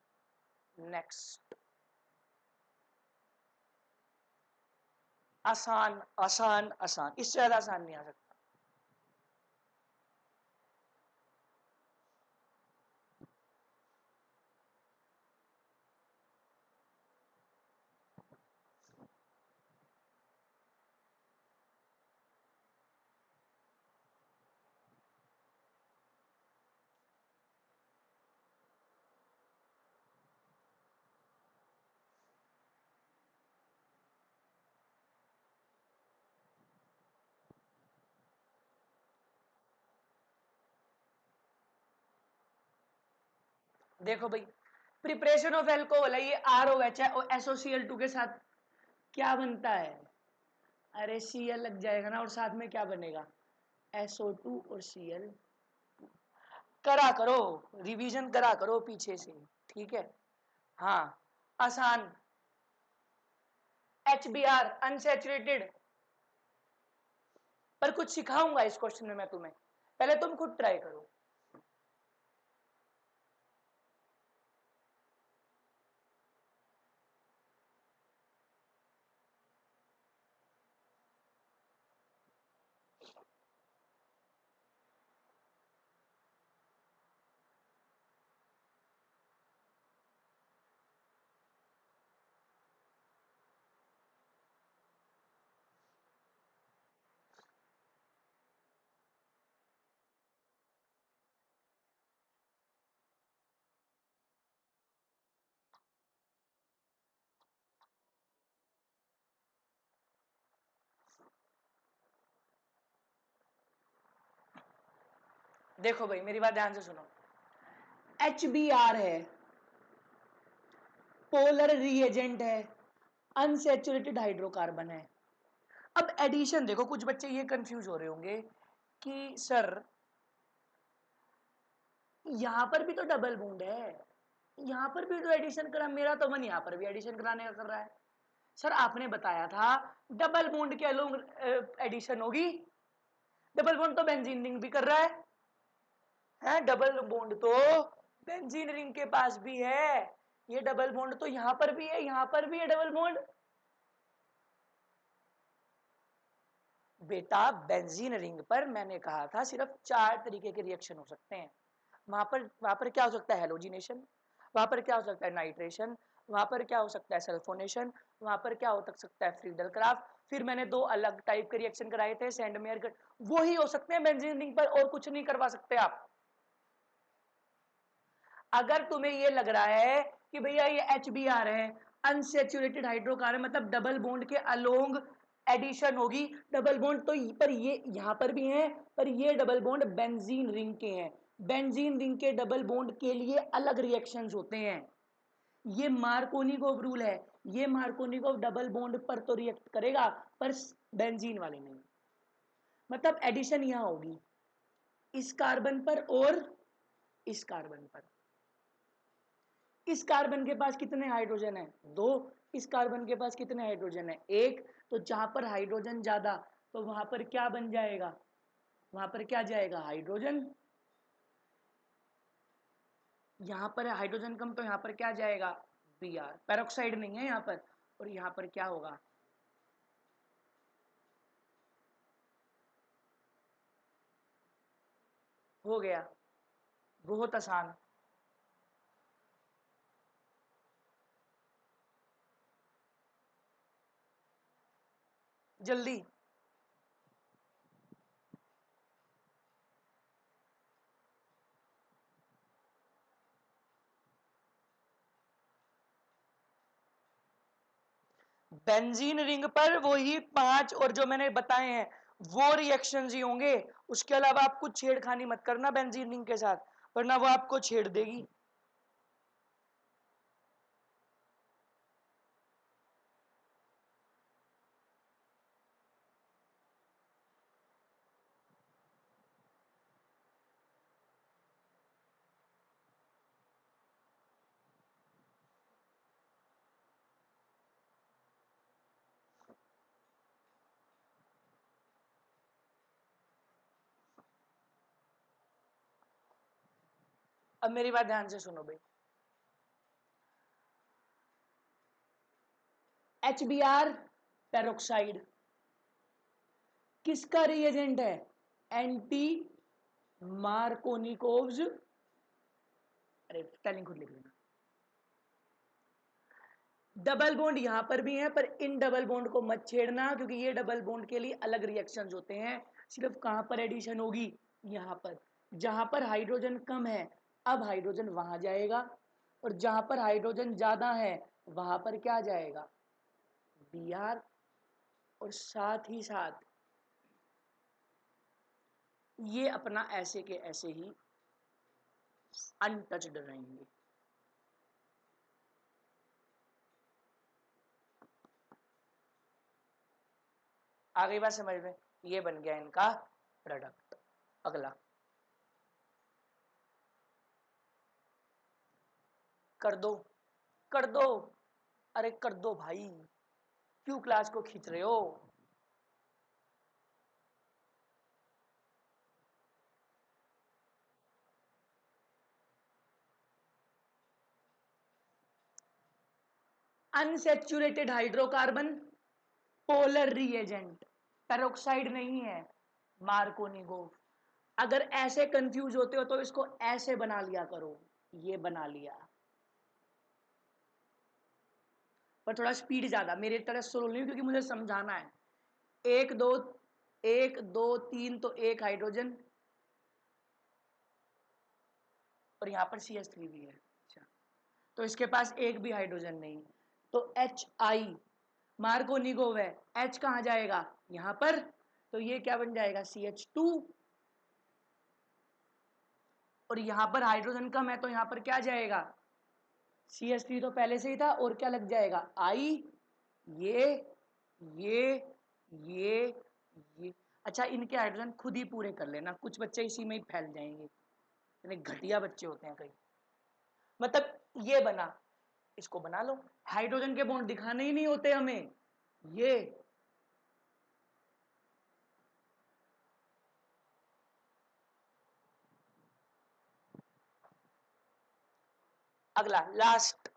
नेक्स्ट, आसान आसान आसान, इससे ज्यादा आसान नहीं आ सकता। देखो भाई, प्रिपरेशन ऑफ एल्कोहल है, ये ROH है और SOCl2 के साथ क्या बनता है, अरे Cl लग जाएगा ना, और साथ में क्या बनेगा, SO2 और Cl। करा करो, रिवीजन करा करो पीछे से, ठीक है। हाँ, आसान, HBr अनसैचुरेटेड, पर कुछ सिखाऊंगा इस क्वेश्चन में मैं तुम्हें, पहले तुम खुद ट्राई करो। देखो भाई मेरी बात ध्यान से सुनो, HBr है, पोलर रिएजेंट है, अनसैचुरेटेड हाइड्रोकार्बन है। अब एडिशन देखो, कुछ बच्चे ये कंफ्यूज हो रहे होंगे कि सर यहां पर भी तो डबल बॉन्ड है, यहां पर भी तो एडिशन करा, मेरा तो मन यहां पर भी एडिशन कराने का कर रहा है। सर आपने बताया था डबल बॉन्ड के अलोंग एडिशन होगी, डबल बॉन्ड तो बेंजीन रिंग भी कर रहा है डबल बॉन्ड तो बेंजीन रिंग के पास भी है, ये डबल बॉन्ड तो यहां पर भी है, यहां पर भी है डबल बॉन्ड। बेटा बेंजीन रिंग पर मैंने कहा था सिर्फ 4 तरीके के रिएक्शन हो सकते हैं, वहां पर क्या हो सकता है, हेलोजिनेशन, वहां पर क्या हो सकता है, नाइट्रेशन, वहां पर क्या हो सकता है, सल्फोनेशन, वहां पर क्या हो सकता है, फ्रीडल क्राफ्ट। फिर मैंने 2 अलग टाइप के रिएक्शन कराए थे, सैंडमेयर, वो ही हो सकते हैं बेंजीन रिंग पर, और कुछ नहीं करवा सकते आप। अगर तुम्हें ये लग रहा है कि भैया ये HBr है, अनसेचुरेटेड हाइड्रोकार्बन, मतलब डबल बॉन्ड के अलोंग एडिशन होगी, डबल बॉन्ड तो पर ये यहां पर भी है, पर ये डबल बॉन्ड बेंजीन रिंग के हैं, बेंजीन रिंग के डबल बॉन्ड के लिए अलग रिएक्शंस होते हैं, ये मार्कोनिकोव रूल है, ये मार्कोनिकोव डबल बॉन्ड पर तो रिएक्ट करेगा, पर बेंजीन वाले नहीं। मतलब एडिशन यहां होगी इस कार्बन पर और इस कार्बन पर, इस कार्बन के पास कितने हाइड्रोजन है, 2, इस कार्बन के पास कितने हाइड्रोजन है, 1, तो जहां पर हाइड्रोजन ज्यादा तो वहां पर क्या बन जाएगा, वहां पर क्या जाएगा, हाइड्रोजन, यहां पर हाइड्रोजन कम तो यहां पर क्या जाएगा, Br, पेरोक्साइड नहीं है यहां पर, और यहां पर क्या होगा, हो गया, बहुत आसान। जल्दी, बेंजीन रिंग पर वही 5 और जो मैंने बताए हैं वो रिएक्शंस ही होंगे, उसके अलावा आप कुछ छेड़खानी मत करना बेंजीन रिंग के साथ, वरना वो आपको छेड़ देगी। अब मेरी बात ध्यान से सुनो भाई, HBr पेरोक्साइड किसका रिएजेंट है? एंटी मार्कोनिकोव्स, अरे स्पेलिंग खुद लिख लेना। डबल बॉन्ड यहां पर भी है, पर इन डबल बॉन्ड को मत छेड़ना, क्योंकि ये डबल बॉन्ड के लिए अलग रिएक्शंस होते हैं। सिर्फ कहां पर एडिशन होगी? यहां पर, जहां पर हाइड्रोजन कम है अब हाइड्रोजन वहां जाएगा, और जहां पर हाइड्रोजन ज्यादा है वहां पर क्या जाएगा? Br, और साथ ही साथ ये अपना ऐसे के ऐसे ही अनटच्ड रहेंगे। आ गई बात समझ में? ये बन गया इनका प्रोडक्ट। अगला कर दो, कर दो, अरे कर दो भाई, क्यों क्लास को खींच रहे हो? Unsaturated hydrocarbon polar reagent, peroxide नहीं है, मार्कोनिगोव। अगर ऐसे कंफ्यूज होते हो तो इसको ऐसे बना लिया करो, ये बना लिया, पर थोड़ा स्पीड ज्यादा, मेरी तरह स्लो नहीं, क्योंकि मुझे समझाना है। एक दो, एक दो तीन, तो एक हाइड्रोजन, और यहां पर CH3 भी है। अच्छा, तो इसके पास एक भी हाइड्रोजन नहीं, तो HI मार्कोनिगोव है, H कहां जाएगा? यहां पर, तो ये क्या बन जाएगा? CH2, और यहां पर हाइड्रोजन कम है तो यहां पर क्या जाएगा? CH3 तो पहले से ही था, और क्या लग जाएगा? I, ये ये ये ये। अच्छा, इनके हाइड्रोजन खुद ही पूरे कर लेना, कुछ बच्चे इसी में ही फैल जाएंगे, इतने घटिया बच्चे होते हैं कई। मतलब ये बना, इसको बना लो, हाइड्रोजन के बॉन्ड दिखाने ही नहीं होते हमें। ये अगला लास्ट,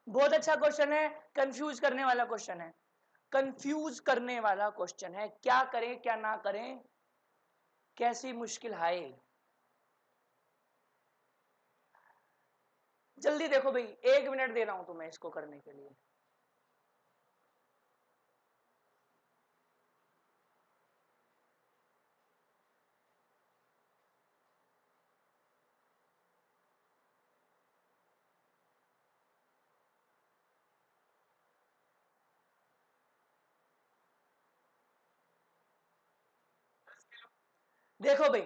बहुत अच्छा क्वेश्चन है, कंफ्यूज करने वाला क्वेश्चन है, कंफ्यूज करने वाला क्वेश्चन है, क्या करें क्या ना करें, कैसी मुश्किल आए। जल्दी देखो भाई, 1 मिनट दे रहा हूं तुम्हें इसको करने के लिए। देखो भाई,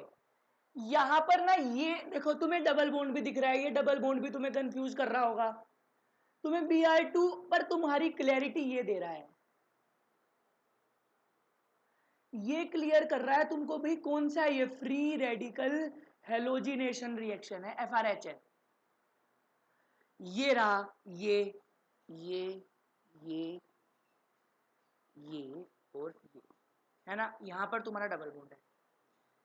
यहां पर ना, ये देखो तुम्हें डबल बॉन्ड भी दिख रहा है, ये डबल बॉन्ड भी तुम्हें कंफ्यूज कर रहा होगा। तुम्हें Br2 पर तुम्हारी क्लैरिटी ये दे रहा है, ये क्लियर कर रहा है तुमको भाई कौन सा है, ये फ्री रेडिकल हेलोजिनेशन रिएक्शन है, FRH है। ये रहा, ये ये ये और ये, है ना? यहां पर तुम्हारा डबल बॉन्ड है,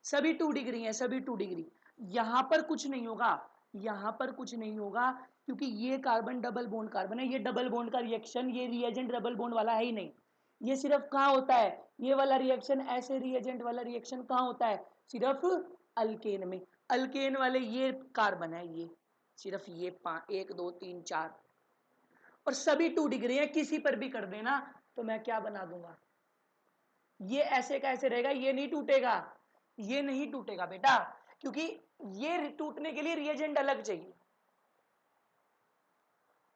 सभी 2 डिग्री है, सभी 2 डिग्री। यहां पर कुछ नहीं होगा, यहां पर कुछ नहीं होगा, क्योंकि ये कार्बन डबल बॉन्ड कार्बन है, ये डबल बॉन्ड का रिएक्शन, ये रिएजेंट डबल बॉन्ड वाला है ही नहीं। ये सिर्फ कहां होता है, ये वाला रिएक्शन, ऐसे रिएजेंट वाला रिएक्शन कहां होता है? सिर्फ अल्केन में। अल्केन वाले ये कार्बन है, ये सिर्फ ये 1 2 3 4, और सभी 2 डिग्री है, किसी पर भी कर देना तो मैं क्या बना दूंगा? ये ऐसे का ऐसे रहेगा, ये नहीं टूटेगा, ये नहीं टूटेगा बेटा, क्योंकि ये टूटने के लिए रिएजेंट अलग चाहिए।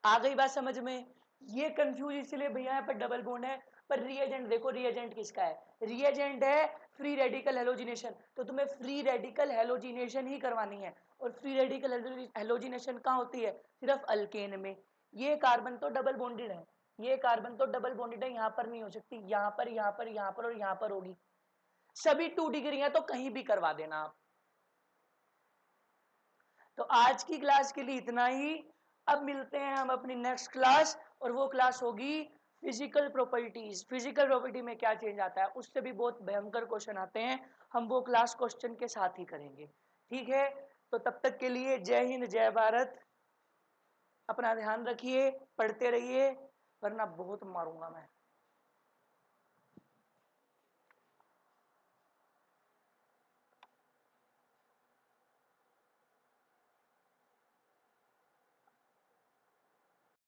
आ गई बात समझ में? ये कंफ्यूज इसलिए भैया यहाँ पर डबल बॉन्ड है, पर रिएजेंट देखो, रिएजेंट किसका है? रिएजेंट है फ्री रेडिकल हेलोजिनेशन, तो तुम्हें फ्री रेडिकल हेलोजिनेशन ही करवानी है, और फ्री रेडिकल हेलोजिनेशन कहाँ होती है? सिर्फ अल्केन में। ये कार्बन तो डबल बॉन्डेड है, ये कार्बन तो डबल बॉन्डेड है, यहाँ पर नहीं हो सकती, यहाँ पर यहाँ पर यहाँ पर और यहाँ पर होगी। सभी 2 डिग्री है तो कहीं भी करवा देना आप। तो आज की क्लास के लिए इतना ही, अब मिलते हैं हम अपनी नेक्स्ट क्लास, और वो क्लास होगी फिजिकल प्रॉपर्टीज। फिजिकल प्रॉपर्टी में क्या चेंज आता है, उससे भी बहुत भयंकर क्वेश्चन आते हैं, हम वो क्लास क्वेश्चन के साथ ही करेंगे। ठीक है, तो तब तक के लिए जय हिंद, जय भारत। अपना ध्यान रखिए, पढ़ते रहिए, वरना बहुत मारूंगा मैं।